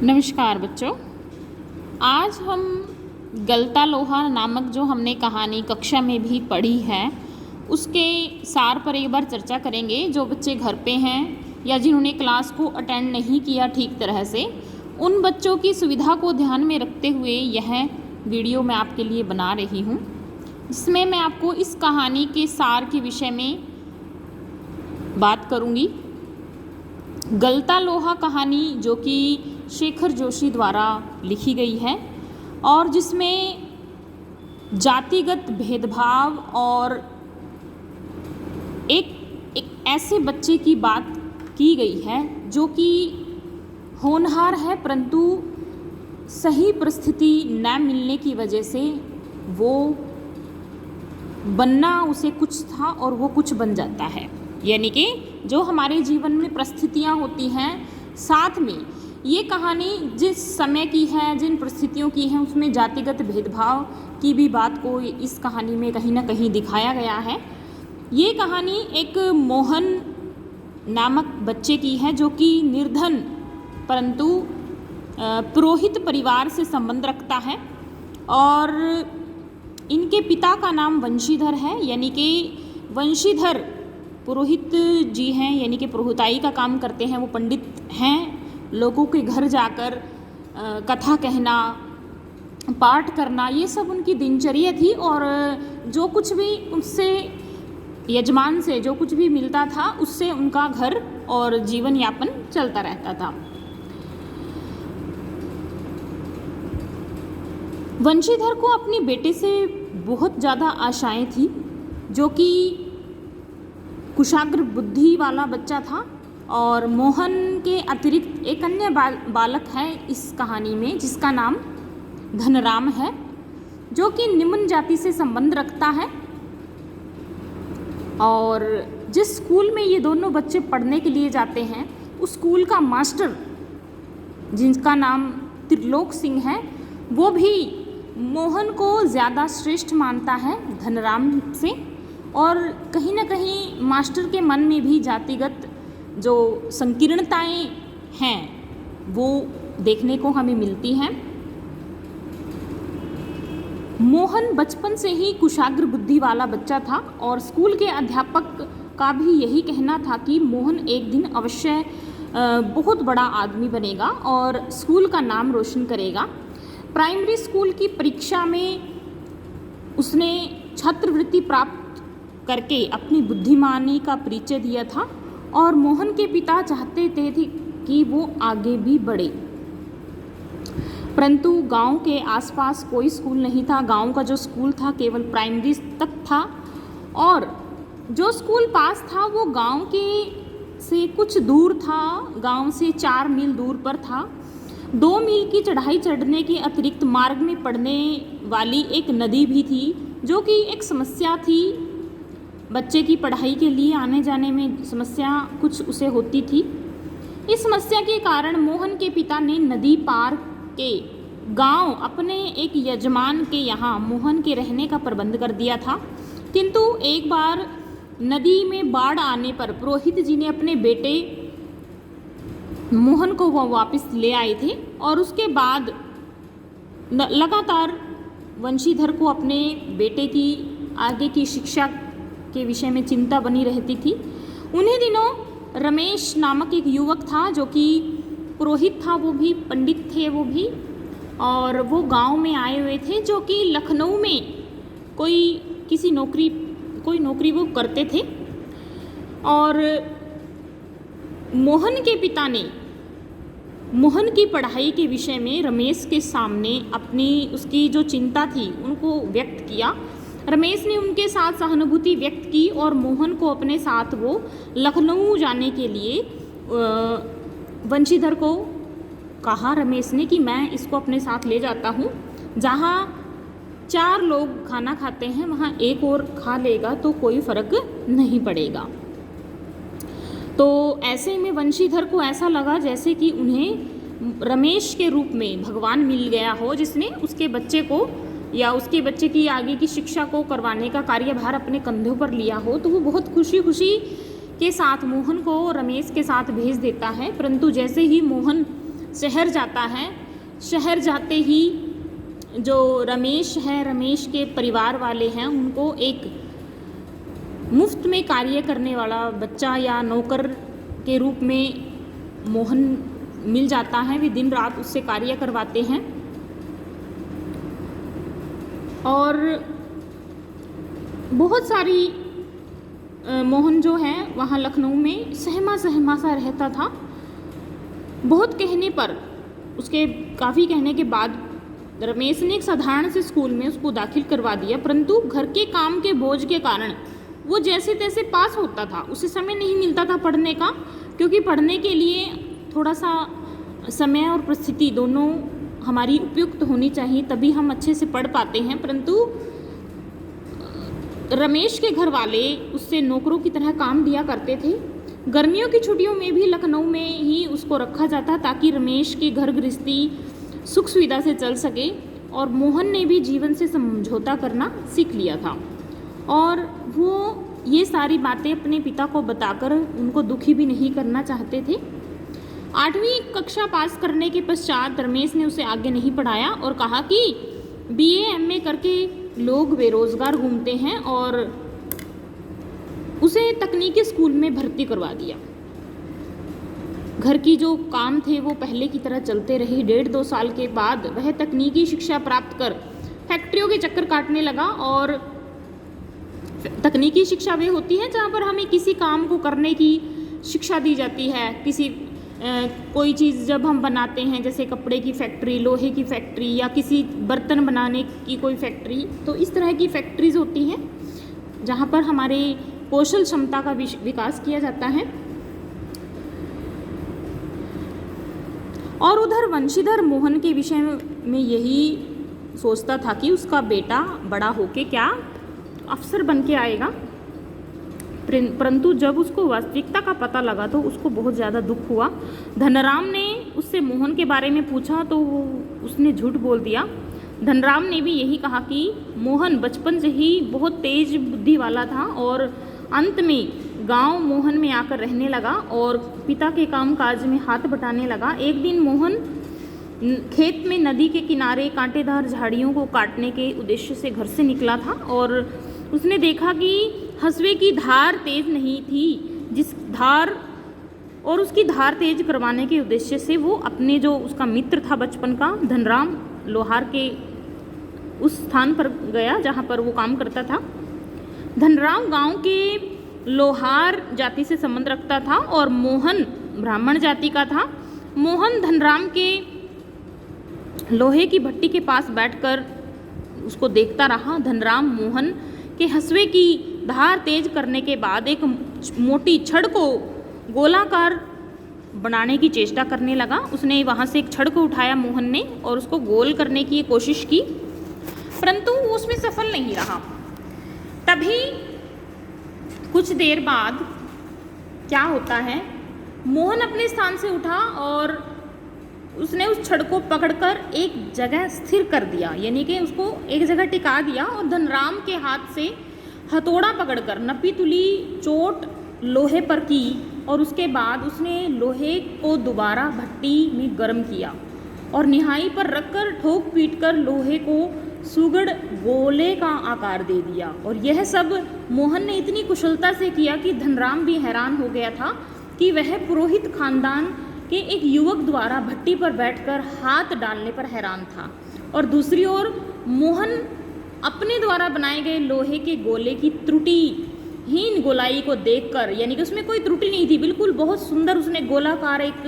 नमस्कार बच्चों। आज हम गलता लोहा नामक जो हमने कहानी कक्षा में भी पढ़ी है उसके सार पर एक बार चर्चा करेंगे। जो बच्चे घर पे हैं या जिन्होंने क्लास को अटेंड नहीं किया ठीक तरह से, उन बच्चों की सुविधा को ध्यान में रखते हुए यह वीडियो मैं आपके लिए बना रही हूँ, जिसमें मैं आपको इस कहानी के सार के विषय में बात करूँगी। गलता लोहा कहानी जो कि शेखर जोशी द्वारा लिखी गई है और जिसमें जातिगत भेदभाव और एक ऐसे बच्चे की बात की गई है जो कि होनहार है, परंतु सही परिस्थिति न मिलने की वजह से वो बनना उसे कुछ था और वो कुछ बन जाता है। यानी कि जो हमारे जीवन में परिस्थितियाँ होती हैं, साथ में ये कहानी जिस समय की है, जिन परिस्थितियों की है, उसमें जातिगत भेदभाव की भी बात को इस कहानी में कहीं ना कहीं दिखाया गया है। ये कहानी एक मोहन नामक बच्चे की है जो कि निर्धन परंतु पुरोहित परिवार से संबंध रखता है और इनके पिता का नाम वंशीधर है। यानी कि वंशीधर पुरोहित जी हैं, यानी कि पुरोहिताई का काम करते हैं। वो पंडित हैं। लोगों के घर जाकर कथा कहना, पाठ करना, ये सब उनकी दिनचर्या थी और जो कुछ भी उससे यजमान से जो कुछ भी मिलता था उससे उनका घर और जीवन यापन चलता रहता था। वंशीधर को अपने बेटे से बहुत ज़्यादा आशाएं थी, जो कि कुशाग्र बुद्धि वाला बच्चा था। और मोहन के अतिरिक्त एक अन्य बालक है इस कहानी में, जिसका नाम धनराम है, जो कि निम्न जाति से संबंध रखता है। और जिस स्कूल में ये दोनों बच्चे पढ़ने के लिए जाते हैं, उस स्कूल का मास्टर जिनका नाम त्रिलोक सिंह है, वो भी मोहन को ज़्यादा श्रेष्ठ मानता है धनराम से। और कहीं ना कहीं मास्टर के मन में भी जातिगत जो संकीर्णताएं हैं वो देखने को हमें मिलती हैं। मोहन बचपन से ही कुशाग्र बुद्धि वाला बच्चा था और स्कूल के अध्यापक का भी यही कहना था कि मोहन एक दिन अवश्य बहुत बड़ा आदमी बनेगा और स्कूल का नाम रोशन करेगा। प्राइमरी स्कूल की परीक्षा में उसने छात्रवृत्ति प्राप्त करके अपनी बुद्धिमानी का परिचय दिया था और मोहन के पिता चाहते थे कि वो आगे भी बढ़े, परंतु गांव के आसपास कोई स्कूल नहीं था। गांव का जो स्कूल था केवल प्राइमरी तक था और जो स्कूल पास था वो गांव के से कुछ दूर था, गांव से 4 मील दूर पर था। 2 मील की चढ़ाई चढ़ने के अतिरिक्त मार्ग में पड़ने वाली एक नदी भी थी, जो कि एक समस्या थी। बच्चे की पढ़ाई के लिए आने जाने में समस्या कुछ उसे होती थी। इस समस्या के कारण मोहन के पिता ने नदी पार के गांव अपने एक यजमान के यहाँ मोहन के रहने का प्रबंध कर दिया था। किंतु एक बार नदी में बाढ़ आने पर पुरोहित जी ने अपने बेटे मोहन को वो वापस ले आए थे और उसके बाद लगातार वंशीधर को अपने बेटे की आगे की शिक्षा के विषय में चिंता बनी रहती थी। उन्हीं दिनों रमेश नामक एक युवक था जो कि पुरोहित था, वो भी पंडित थे वो भी, और वो गांव में आए हुए थे, जो कि लखनऊ में कोई नौकरी वो करते थे। और मोहन के पिता ने मोहन की पढ़ाई के विषय में रमेश के सामने उसकी जो चिंता थी उनको व्यक्त किया। रमेश ने उनके साथ सहानुभूति व्यक्त की और मोहन को अपने साथ वो लखनऊ जाने के लिए वंशीधर को कहा रमेश ने कि मैं इसको अपने साथ ले जाता हूँ। जहाँ 4 लोग खाना खाते हैं वहाँ एक और खा लेगा तो कोई फ़र्क नहीं पड़ेगा। तो ऐसे में वंशीधर को ऐसा लगा जैसे कि उन्हें रमेश के रूप में भगवान मिल गया हो, जिसने उसके बच्चे को या उसके बच्चे की आगे की शिक्षा को करवाने का कार्यभार अपने कंधों पर लिया हो। तो वो बहुत खुशी खुशी के साथ मोहन को रमेश के साथ भेज देता है। परंतु जैसे ही मोहन शहर जाता है। शहर जाते ही जो रमेश है, रमेश के परिवार वाले हैं, उनको एक मुफ्त में कार्य करने वाला बच्चा या नौकर के रूप में मोहन मिल जाता है। वे दिन रात उससे कार्य करवाते हैं और बहुत सारी मोहन जो है वहाँ लखनऊ में सहमा सहमा सा रहता था। बहुत कहने पर, उसके काफ़ी कहने के बाद रमेश ने एक साधारण से स्कूल में उसको दाखिल करवा दिया, परंतु घर के काम के बोझ के कारण वो जैसे तैसे पास होता था। उसे समय नहीं मिलता था पढ़ने का, क्योंकि पढ़ने के लिए थोड़ा सा समय और परिस्थिति दोनों हमारी उपयुक्त होनी चाहिए, तभी हम अच्छे से पढ़ पाते हैं। परंतु रमेश के घर वाले उससे नौकरों की तरह काम दिया करते थे। गर्मियों की छुट्टियों में भी लखनऊ में ही उसको रखा जाता ताकि रमेश की घर गृहस्थी सुख सुविधा से चल सके। और मोहन ने भी जीवन से समझौता करना सीख लिया था और वो ये सारी बातें अपने पिता को बताकर उनको दुखी भी नहीं करना चाहते थे। 8वीं कक्षा पास करने के पश्चात रमेश ने उसे आगे नहीं पढ़ाया और कहा कि BA MA करके लोग बेरोजगार घूमते हैं, और उसे तकनीकी स्कूल में भर्ती करवा दिया। घर की जो काम थे वो पहले की तरह चलते रहे। 1.5-2 साल के बाद वह तकनीकी शिक्षा प्राप्त कर फैक्ट्रियों के चक्कर काटने लगा। और तकनीकी शिक्षा वे होती है जहाँ पर हमें किसी काम को करने की शिक्षा दी जाती है। कोई चीज़ जब हम बनाते हैं, जैसे कपड़े की फैक्ट्री, लोहे की फैक्ट्री या किसी बर्तन बनाने की कोई फैक्ट्री, तो इस तरह की फैक्ट्रीज होती हैं जहाँ पर हमारे कौशल क्षमता का विकास किया जाता है। और उधर वंशीधर मोहन के विषय में यही सोचता था कि उसका बेटा बड़ा होके क्या अफसर बन के आएगा। परंतु जब उसको वास्तविकता का पता लगा तो उसको बहुत ज़्यादा दुख हुआ। धनराम ने उससे मोहन के बारे में पूछा तो उसने झूठ बोल दिया। धनराम ने भी यही कहा कि मोहन बचपन से ही बहुत तेज बुद्धि वाला था और अंत में गांव मोहन में आकर रहने लगा और पिता के काम काज में हाथ बटाने लगा। एक दिन मोहन खेत में नदी के किनारे कांटेदार झाड़ियों को काटने के उद्देश्य से घर से निकला था और उसने देखा कि हंसुए की धार तेज नहीं थी, उसकी धार तेज करवाने के उद्देश्य से वो अपने जो उसका मित्र था बचपन का धनराम, लोहार के उस स्थान पर गया जहाँ पर वो काम करता था। धनराम गांव के लोहार जाति से संबंध रखता था और मोहन ब्राह्मण जाति का था। मोहन धनराम के लोहे की भट्टी के पास बैठकर उसको देखता रहा। धनराम मोहन के हंसुए की धार तेज करने के बाद एक मोटी छड़ को गोलाकार बनाने की चेष्टा करने लगा। उसने वहाँ से एक छड़ को उठाया मोहन ने और उसको गोल करने की कोशिश की, परंतु वो उसमें सफल नहीं रहा। तभी कुछ देर बाद क्या होता है, मोहन अपने स्थान से उठा और उसने उस छड़ को पकड़कर एक जगह स्थिर कर दिया, यानी कि उसको एक जगह टिका दिया और धनराम के हाथ से हथौड़ा पकड़कर नपी तुली चोट लोहे पर की और उसके बाद उसने लोहे को दोबारा भट्टी में गर्म किया और निहाई पर रखकर ठोक पीट कर लोहे को सुगड़ गोले का आकार दे दिया। और यह सब मोहन ने इतनी कुशलता से किया कि धनराम भी हैरान हो गया था कि वह पुरोहित खानदान के एक युवक द्वारा भट्टी पर बैठकर हाथ डालने पर हैरान था। और दूसरी ओर मोहन अपने द्वारा बनाए गए लोहे के गोले की त्रुटिहीन गोलाई को देखकर, यानी कि उसमें कोई त्रुटि नहीं थी, बिल्कुल बहुत सुंदर उसने गोलाकार एक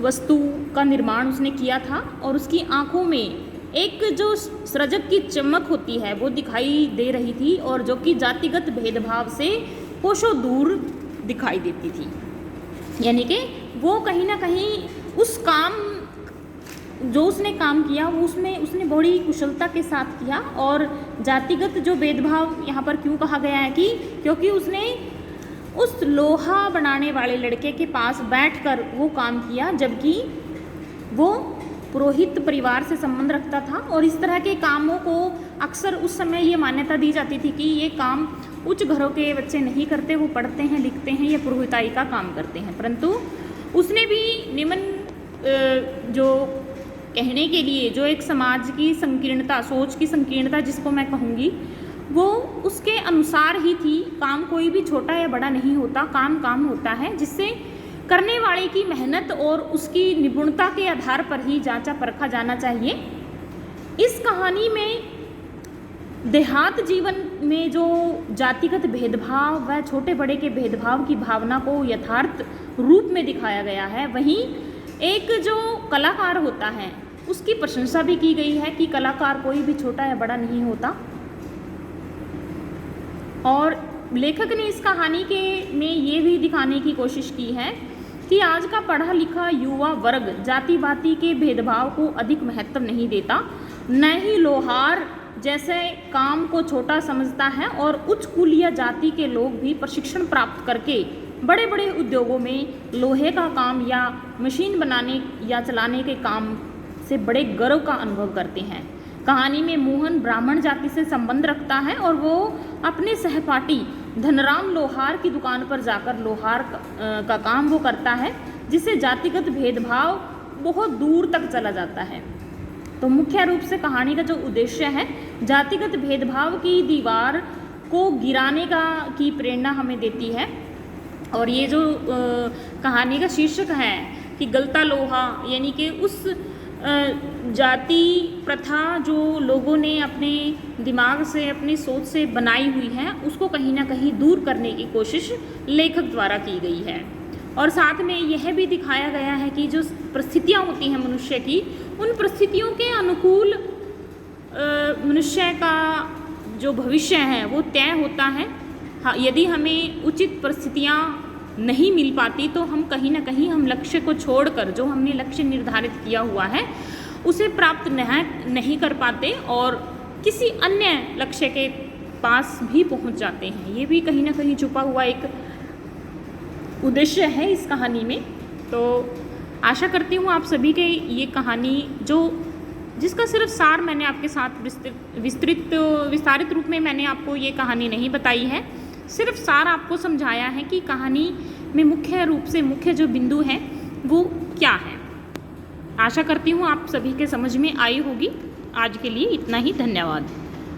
वस्तु का निर्माण उसने किया था और उसकी आंखों में एक जो सृजक की चमक होती है वो दिखाई दे रही थी और जो कि जातिगत भेदभाव से कोसों दूर दिखाई देती थी। यानी कि वो कहीं ना कहीं उस काम जो उसने काम किया वो उसमें उसने बड़ी कुशलता के साथ किया। और जातिगत जो भेदभाव यहाँ पर क्यों कहा गया है कि क्योंकि उसने उस लोहा बनाने वाले लड़के के पास बैठकर वो काम किया, जबकि वो पुरोहित परिवार से संबंध रखता था। और इस तरह के कामों को अक्सर उस समय ये मान्यता दी जाती थी कि ये काम उच्च घरों के बच्चे नहीं करते, वो पढ़ते हैं लिखते हैं या पुरोहिताई का काम करते हैं। परंतु उसने भी निम्न जो कहने के लिए जो एक समाज की संकीर्णता, सोच की संकीर्णता जिसको मैं कहूँगी, वो उसके अनुसार ही थी। काम कोई भी छोटा या बड़ा नहीं होता, काम काम होता है, जिससे करने वाले की मेहनत और उसकी निपुणता के आधार पर ही जांचा परखा जाना चाहिए। इस कहानी में देहात जीवन में जो जातिगत भेदभाव व छोटे बड़े के भेदभाव की भावना को यथार्थ रूप में दिखाया गया है। वहीं एक जो कलाकार होता है उसकी प्रशंसा भी की गई है कि कलाकार कोई भी छोटा या बड़ा नहीं होता। और लेखक ने इस कहानी के में ये भी दिखाने की कोशिश की है कि आज का पढ़ा लिखा युवा वर्ग जाति बाति के भेदभाव को अधिक महत्व नहीं देता, न ही लोहार जैसे काम को छोटा समझता है, और उच्च कुलीय जाति के लोग भी प्रशिक्षण प्राप्त करके बड़े बड़े उद्योगों में लोहे का काम या मशीन बनाने या चलाने के काम से बड़े गर्व का अनुभव करते हैं। कहानी में मोहन ब्राह्मण जाति से संबंध रखता है और वो अपने सहपाठी धनराम लोहार की दुकान पर जाकर लोहार का काम वो करता है, जिससे जातिगत भेदभाव बहुत दूर तक चला जाता है। तो मुख्य रूप से कहानी का जो उद्देश्य है जातिगत भेदभाव की दीवार को गिराने की प्रेरणा हमें देती है। और ये जो कहानी का शीर्षक है कि गलता लोहा, यानी कि उस जाति प्रथा जो लोगों ने अपने दिमाग से, अपनी सोच से बनाई हुई है, उसको कहीं ना कहीं दूर करने की कोशिश लेखक द्वारा की गई है। और साथ में यह भी दिखाया गया है कि जो परिस्थितियाँ होती हैं मनुष्य की, उन परिस्थितियों के अनुकूल मनुष्य का जो भविष्य है वो तय होता है। हाँ, यदि हमें उचित परिस्थितियाँ नहीं मिल पाती तो हम कहीं ना कहीं हम लक्ष्य को छोड़कर, जो हमने लक्ष्य निर्धारित किया हुआ है उसे प्राप्त नहीं कर पाते और किसी अन्य लक्ष्य के पास भी पहुंच जाते हैं। ये भी कहीं ना कहीं छुपा हुआ एक उद्देश्य है इस कहानी में। तो आशा करती हूँ आप सभी के ये कहानी जिसका सिर्फ सार मैंने आपके साथ विस्तारित रूप में मैंने आपको ये कहानी नहीं बताई है, सिर्फ सार आपको समझाया है कि कहानी में मुख्य रूप से मुख्य जो बिंदु है वो क्या है। आशा करती हूँ आप सभी के समझ में आई होगी। आज के लिए इतना ही, धन्यवाद।